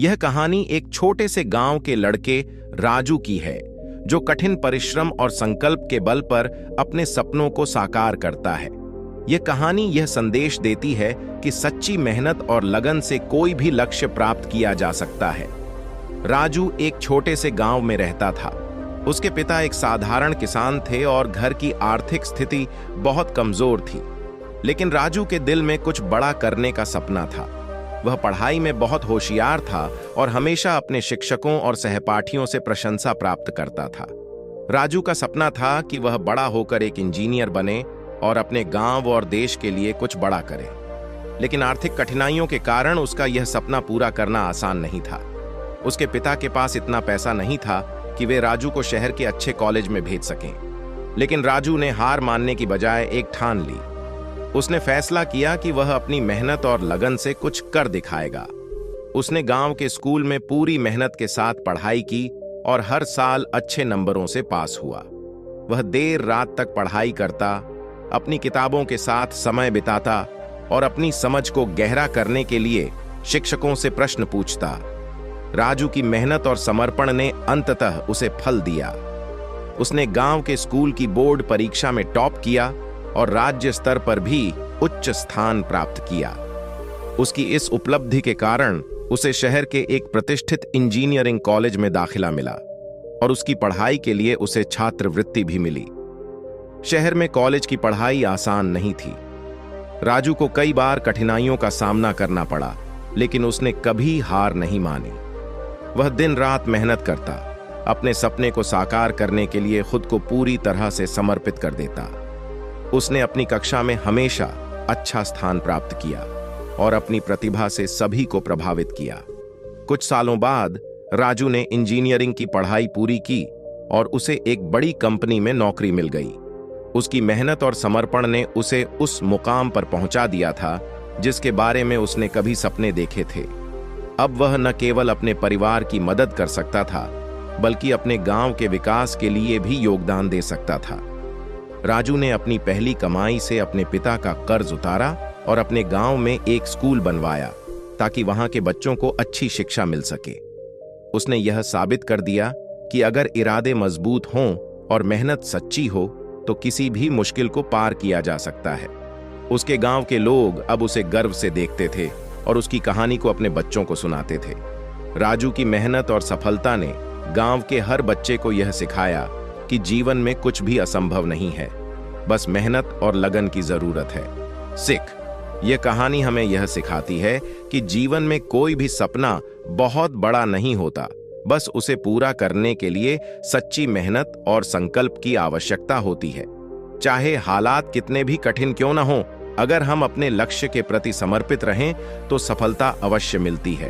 यह कहानी एक छोटे से गांव के लड़के राजू की है, जो कठिन परिश्रम और संकल्प के बल पर अपने सपनों को साकार करता है। यह कहानी यह संदेश देती है कि सच्ची मेहनत और लगन से कोई भी लक्ष्य प्राप्त किया जा सकता है। राजू एक छोटे से गांव में रहता था। उसके पिता एक साधारण किसान थे और घर की आर्थिक स्थिति बहुत कमजोर थी। लेकिन राजू के दिल में कुछ बड़ा करने का सपना था। वह पढ़ाई में बहुत होशियार था और हमेशा अपने शिक्षकों और सहपाठियों से प्रशंसा प्राप्त करता था। राजू का सपना था कि वह बड़ा होकर एक इंजीनियर बने और अपने गांव और देश के लिए कुछ बड़ा करे। लेकिन आर्थिक कठिनाइयों के कारण उसका यह सपना पूरा करना आसान नहीं था। उसके पिता के पास इतना पैसा नहीं था कि वे राजू को शहर के अच्छे कॉलेज में भेज सकें। लेकिन राजू ने हार मानने की बजाय एक ठान ली। उसने फैसला किया कि वह अपनी मेहनत और लगन से कुछ कर दिखाएगा। उसने गांव के स्कूल में पूरी मेहनत के साथ पढ़ाई की और हर साल अच्छे नंबरों से पास हुआ। वह देर रात तक पढ़ाई करता, अपनी किताबों के साथ समय बिताता और अपनी समझ को गहरा करने के लिए शिक्षकों से प्रश्न पूछता। राजू की मेहनत और समर्पण ने अंततः उसे फल दिया। उसने गांव के स्कूल की बोर्ड परीक्षा में टॉप किया और राज्य स्तर पर भी उच्च स्थान प्राप्त किया। उसकी इस उपलब्धि के कारण उसे शहर के एक प्रतिष्ठित इंजीनियरिंग कॉलेज में दाखिला मिला और उसकी पढ़ाई के लिए उसे छात्रवृत्ति भी मिली। शहर में कॉलेज की पढ़ाई आसान नहीं थी। राजू को कई बार कठिनाइयों का सामना करना पड़ा, लेकिन उसने कभी हार नहीं मानी। वह दिन रात मेहनत करता, अपने सपने को साकार करने के लिए खुद को पूरी तरह से समर्पित कर देता। उसने अपनी कक्षा में हमेशा अच्छा स्थान प्राप्त किया और अपनी प्रतिभा से सभी को प्रभावित किया। कुछ सालों बाद राजू ने इंजीनियरिंग की पढ़ाई पूरी की और उसे एक बड़ी कंपनी में नौकरी मिल गई। उसकी मेहनत और समर्पण ने उसे उस मुकाम पर पहुंचा दिया था जिसके बारे में उसने कभी सपने देखे थे। अब वह न केवल अपने परिवार की मदद कर सकता था, बल्कि अपने गांव के विकास के लिए भी योगदान दे सकता था। राजू ने अपनी पहली कमाई से अपने पिता का कर्ज उतारा और अपने गांव में एक स्कूल बनवाया ताकि वहां के बच्चों को अच्छी शिक्षा मिल सके। उसने यह साबित कर दिया कि अगर इरादे मजबूत हों और मेहनत सच्ची हो तो किसी भी मुश्किल को पार किया जा सकता है। उसके गांव के लोग अब उसे गर्व से देखते थे और उसकी कहानी को अपने बच्चों को सुनाते थे। राजू की मेहनत और सफलता ने गांव के हर बच्चे को यह सिखाया कि जीवन में कुछ भी असंभव नहीं है, बस मेहनत और लगन की जरूरत है। सिख यह कहानी हमें यह सिखाती है कि जीवन में कोई भी सपना बहुत बड़ा नहीं होता, बस उसे पूरा करने के लिए सच्ची मेहनत और संकल्प की आवश्यकता होती है। चाहे हालात कितने भी कठिन क्यों न हो, अगर हम अपने लक्ष्य के प्रति समर्पित रहें तो सफलता अवश्य मिलती है।